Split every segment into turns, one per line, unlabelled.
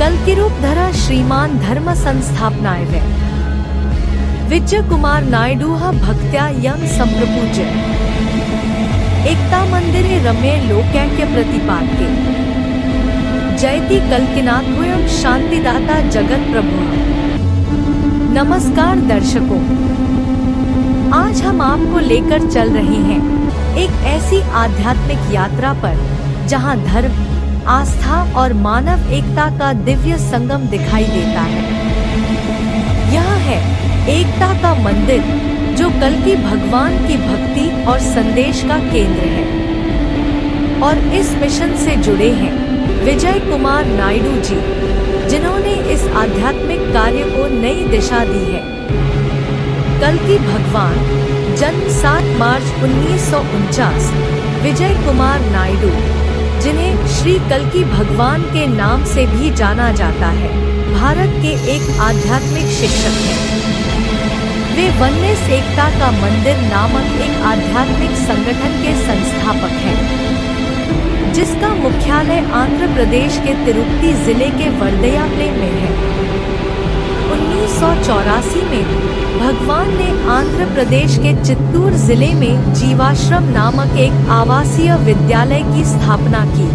कल्किरूपधरा श्रीमान धर्म संस्थापनाय वे विजय कुमार नायडू भक्त्या यं संप्रपूज्य एकता मंदिरे रम्य लोकैक्य प्रतिपाद्ये जयति कल्किनाथोऽयं शांतिदाता जगत प्रभुः। नमस्कार दर्शकों, आज हम आपको लेकर चल रहे हैं एक ऐसी आध्यात्मिक यात्रा पर जहां धर्म, आस्था और मानव एकता का दिव्य संगम दिखाई देता है। यह है एकता का मंदिर, जो कल्कि भगवान की भक्ति और संदेश का केंद्र है। और इस मिशन से जुड़े हैं विजय कुमार नायडू जी, जिन्होंने इस आध्यात्मिक कार्य को नई दिशा दी है। कल्कि भगवान, जन्म 7 मार्च 1949। विजय कुमार नायडू, जिन्हें श्री कल्कि भगवान के नाम से भी जाना जाता है, भारत के एक आध्यात्मिक शिक्षक हैं। वे वन्नेस एकता का मंदिर नामक एक आध्यात्मिक संगठन के संस्थापक हैं, जिसका मुख्यालय आंध्र प्रदेश के तिरुपति जिले के वर्दयापल्ले में है। 1984 में भगवान ने आंध्र प्रदेश के चित्तूर जिले में जीवाश्रम नामक एक आवासीय विद्यालय की स्थापना की,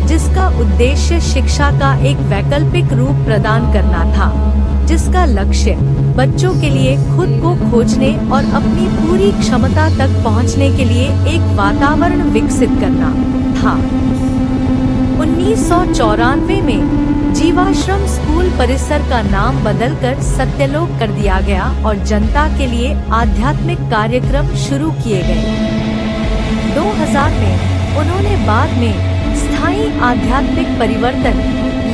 जिसका उद्देश्य शिक्षा का एक वैकल्पिक रूप प्रदान करना था, जिसका लक्ष्य बच्चों के लिए खुद को खोजने और अपनी पूरी क्षमता तक पहुंचने के लिए एक वातावरण विकसित करना था। 1994 में जीवाश्रम स्कूल परिसर का नाम बदलकर सत्यलोक कर दिया गया और जनता के लिए आध्यात्मिक कार्यक्रम शुरू किए गए। 2000 में उन्होंने बाद में स्थायी आध्यात्मिक परिवर्तन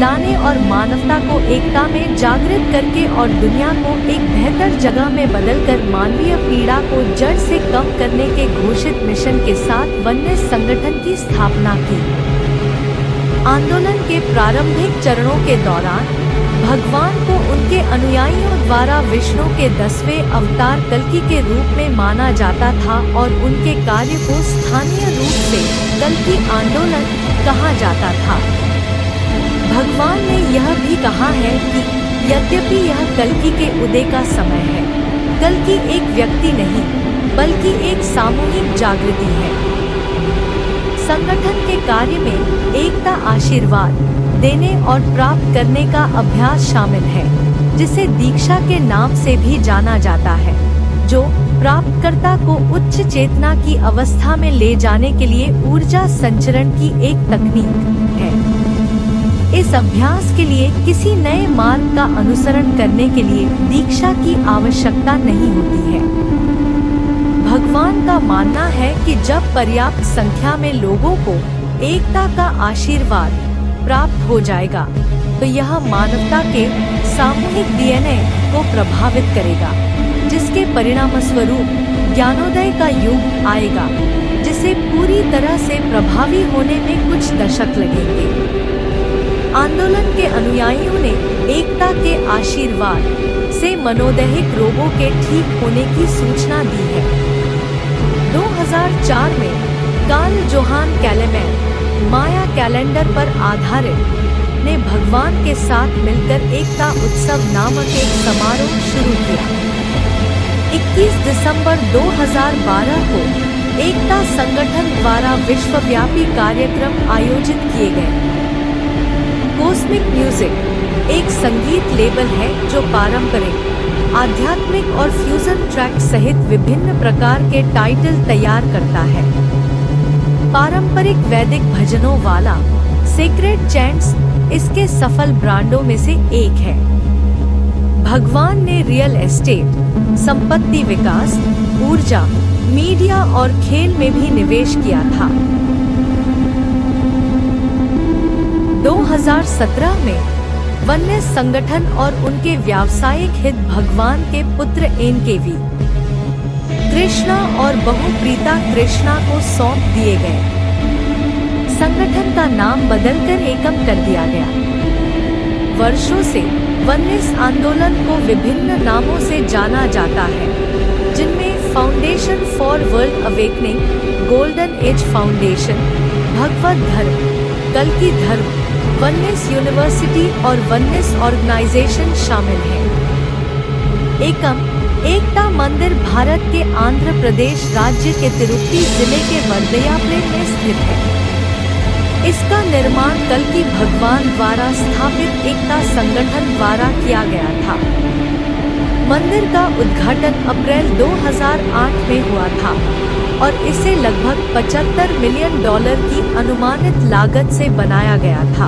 लाने और मानवता को एकता में जागृत करके और दुनिया को एक बेहतर जगह में बदलकर मानवीय पीड़ा को जड़ से कम करने के घोषित मिशन के साथ वन्नेस संगठन की स्थापना की। आंदोलन के प्रारंभिक चरणों के दौरान भगवान को उनके अनुयायियों द्वारा विष्णु के 10वें अवतार कल्कि के रूप में माना जाता था और उनके कार्य को स्थानीय रूप से कल्कि आंदोलन कहा जाता था। भगवान ने यह भी कहा है कि यद्यपि यह कल्कि के उदय का समय है, कल्कि एक व्यक्ति नहीं बल्कि एक सामूहिक जागृति है। संगठन के कार्य में एकता, आशीर्वाद देने और प्राप्त करने का अभ्यास शामिल है, जिसे दीक्षा के नाम से भी जाना जाता है, जो प्राप्तकर्ता को उच्च चेतना की अवस्था में ले जाने के लिए ऊर्जा संचरण की एक तकनीक है। इस अभ्यास के लिए किसी नए मार्ग का अनुसरण करने के लिए दीक्षा की आवश्यकता नहीं होती है। भगवान का मानना है कि जब पर्याप्त संख्या में लोगों को एकता का आशीर्वाद प्राप्त हो जाएगा, तो यह मानवता के सामूहिक डीएनए को प्रभावित करेगा, जिसके परिणामस्वरूप ज्ञानोदय का युग आएगा, जिसे पूरी तरह से प्रभावी होने में कुछ दशक लगेंगे। आंदोलन के अनुयायियों ने एकता के आशीर्वाद से मनोदैहिक रोगों के ठीक होने की सूचना दी है। 2004 में कार्ल जोहान कैलेमैन माया कैलेंडर पर आधारित ने भगवान के साथ मिलकर एकता उत्सव नामक एक समारोह शुरू किया। 21 दिसंबर 2012 को एकता संगठन द्वारा विश्वव्यापी कार्यक्रम आयोजित किए गए। कॉस्मिक म्यूजिक एक संगीत लेबल है जो पारंपरिक, आध्यात्मिक और फ्यूजन ट्रैक सहित विभिन्न प्रकार के टाइटल तैयार करता है। पारंपरिक वैदिक भजनों वाला सेक्रेड चैंट्स इसके सफल ब्रांडों में से एक है। भगवान ने रियल एस्टेट, संपत्ति विकास, ऊर्जा, मीडिया और खेल में भी निवेश किया था। 2017 में वन्नेस संगठन और उनके व्यावसायिक हित भगवान के पुत्र एनकेवी कृष्णा और बहुप्रीता कृष्णा को सौंप दिए गए। संगठन का नाम बदलकर एकम कर दिया गया। वर्षों से वन्नेस आंदोलन को विभिन्न नामों से जाना जाता है, जिनमें foundation for world awakening, golden age foundation, Bhagavat Dharma, कल्कि धर्म, वननेस यूनिवर्सिटी और वननेस ऑर्गेनाइजेशन शामिल है। एकता मंदिर भारत के आंध्र प्रदेश राज्य के तिरुपति जिले के वर्दयाप्लेन में स्थित है। इसका निर्माण कल्कि भगवान द्वारा स्थापित एकता संगठन द्वारा किया गया था। मंदिर का उद्घाटन अप्रैल 2008 में हुआ था और इसे लगभग $75 मिलियन की अनुमानित लागत से बनाया गया था।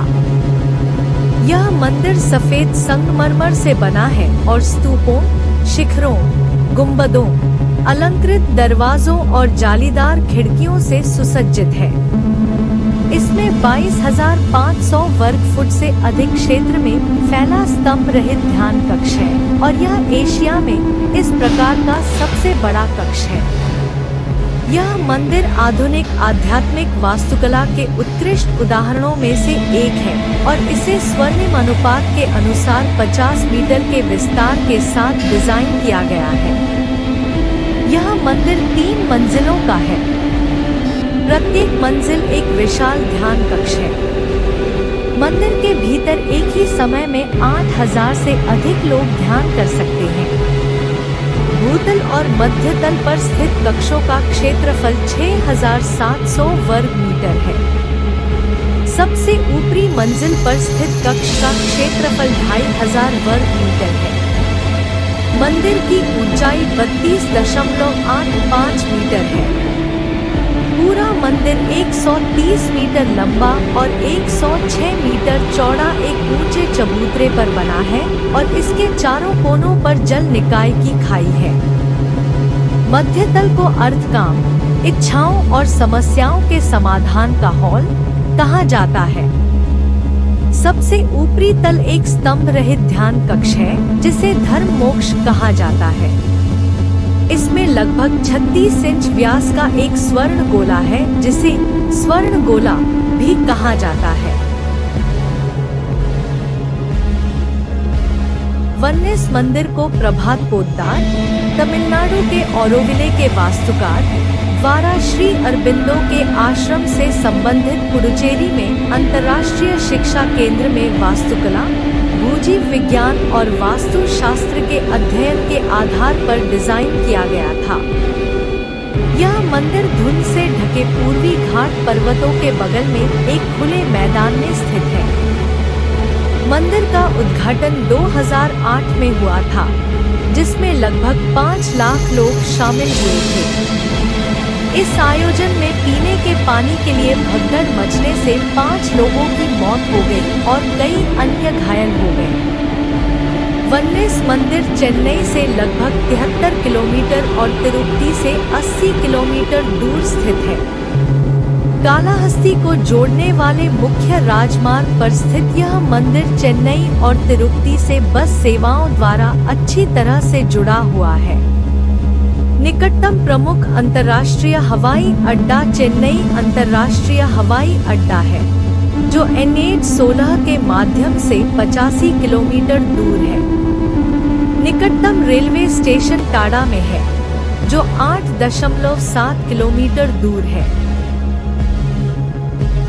यह मंदिर सफेद संगमरमर से बना है और स्तूपों, शिखरों, गुंबदों, अलंकृत दरवाजों और जालीदार खिड़कियों से सुसज्जित है। इसमें 22,500 वर्ग फुट से अधिक क्षेत्र में फैला स्तंभ रहित ध्यान कक्ष है और यह एशिया में इस प्रकार का सबसे बड़ा कक्ष है। यह मंदिर आधुनिक आध्यात्मिक वास्तुकला के उत्कृष्ट उदाहरणों में से एक है और इसे स्वर्णिम अनुपात के अनुसार 50 मीटर के विस्तार के साथ डिजाइन किया गया है। यह मंदिर 3 मंजिलों का है। प्रत्येक मंजिल एक विशाल ध्यान कक्ष है। मंदिर के भीतर एक ही समय में 8,000 से अधिक लोग ध्यान कर सकते हैं। भूतल और मध्य तल पर स्थित कक्षों का क्षेत्रफल 6,700 वर्ग मीटर है। सबसे ऊपरी मंजिल पर स्थित कक्ष का क्षेत्रफल 2,500 वर्ग मीटर है। मंदिर की ऊंचाई 32.85 मीटर है। पूरा मंदिर 130 मीटर लंबा और 106 मीटर चौड़ा एक ऊंचे चबूतरे पर बना है और इसके चारों कोनों पर जल निकाय की खाई है। मध्य तल को अर्थकाम, इच्छाओं और समस्याओं के समाधान का हॉल कहा जाता है। सबसे ऊपरी तल एक स्तंभ रहित ध्यान कक्ष है जिसे धर्म मोक्ष कहा जाता है। इसमें लगभग 36 इंच व्यास का एक स्वर्ण गोला है जिसे स्वर्ण गोला भी कहा जाता है। वननेस मंदिर को प्रभात पोद्दार, तमिलनाडु के औरोविले के वास्तुकार द्वारा श्री अरबिंदो के आश्रम से संबंधित पुडुचेरी में अंतर्राष्ट्रीय शिक्षा केंद्र में वास्तुकला, भूजीव विज्ञान और वास्तु शास्त्र के अध्ययन के आधार पर डिजाइन किया गया था। यह मंदिर धुंध से ढके पूर्वी घाट पर्वतों के बगल में एक खुले मैदान में स्थित है। मंदिर का उद्घाटन 2008 में हुआ था, जिसमें लगभग 5 लाख लोग शामिल हुए थे। इस आयोजन में पीने के पानी के लिए भगदड़ मचने से 5 लोगों की मौत हो गई और कई अन्य घायल हो गए। वननेस मंदिर चेन्नई से लगभग 73 किलोमीटर और तिरुपति से 80 किलोमीटर दूर स्थित है। कालाहस्ती को जोड़ने वाले मुख्य राजमार्ग पर स्थित यह मंदिर चेन्नई और तिरुपति से बस सेवाओं द्वारा अच्छी तरह से जुड़ा हुआ है। निकटतम प्रमुख अंतर्राष्ट्रीय हवाई अड्डा चेन्नई अंतर्राष्ट्रीय हवाई अड्डा है, जो NH-16 के माध्यम से 85 किलोमीटर दूर है। निकटतम रेलवे स्टेशन टाडा में है, जो 8.7 किलोमीटर दूर है।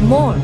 मोर